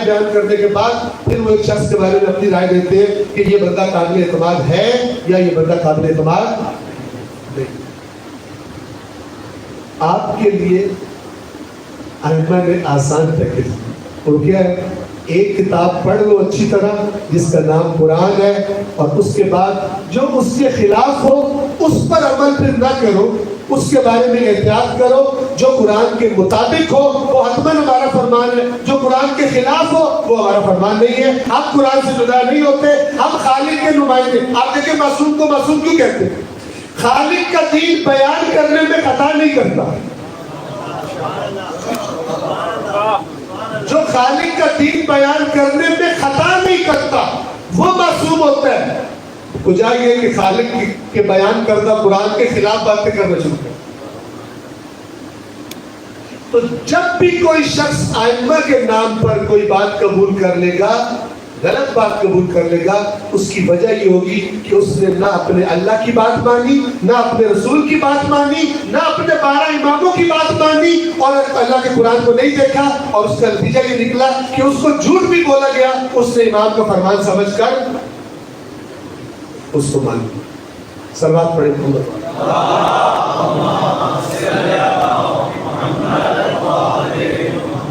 بیان کرنے کے بعد پھر وہ ایک شخص کے بارے میں اپنی رائے دیتے ہیں کہ یہ بندہ قابل اعتماد ہے یا یہ بندہ قابل اعتماد نہیں۔ آپ کے لیے ائمہ نے آسان پیکج وہ کیا ہے، ایک کتاب پڑھ لو اچھی طرح جس کا نام قرآن ہے، اور اس کے بعد جو اس کے خلاف ہو اس پر عمل پھر نہ کرو، اس کے بارے میں احتیاط کرو۔ جو قرآن کے مطابق ہو وہ حتماً ہمارا فرمان ہے، جو قرآن کے خلاف ہو وہ ہمارا فرمان نہیں ہے۔ ہم قرآن سے جدا نہیں ہوتے، ہم خالق کے نمائندے۔ آپ دیکھیں معصوم کو معصوم کیوں کہتے ہیں؟ خالق کا دین بیان کرنے میں خطا نہیں کرتا۔ جو خالق کا دین بیان کرنے میں خطا نہیں کرتا وہ معصوم ہوتا ہے۔ وجہ یہ کہ خالق کے بیان کردہ قرآن کے خلاف باتیں کرنا شروع کر۔ تو جب بھی کوئی شخص ائمہ کے نام پر کوئی بات قبول کر لے گا، غلط بات قبول کر لے گا، اس کی وجہ یہ ہوگی کہ اس نے نہ اپنے اللہ کی بات مانی، نہ اپنے رسول کی بات مانی، نہ اپنے 12 اماموں کی بات مانی، اور اللہ کے قرآن کو نہیں دیکھا، اور اس کا نتیجہ یہ نکلا کہ اس کو جھوٹ بھی بولا گیا، اس نے امام کا فرمان سمجھ کر اس کو مان لیا۔ صلوات پڑھیں۔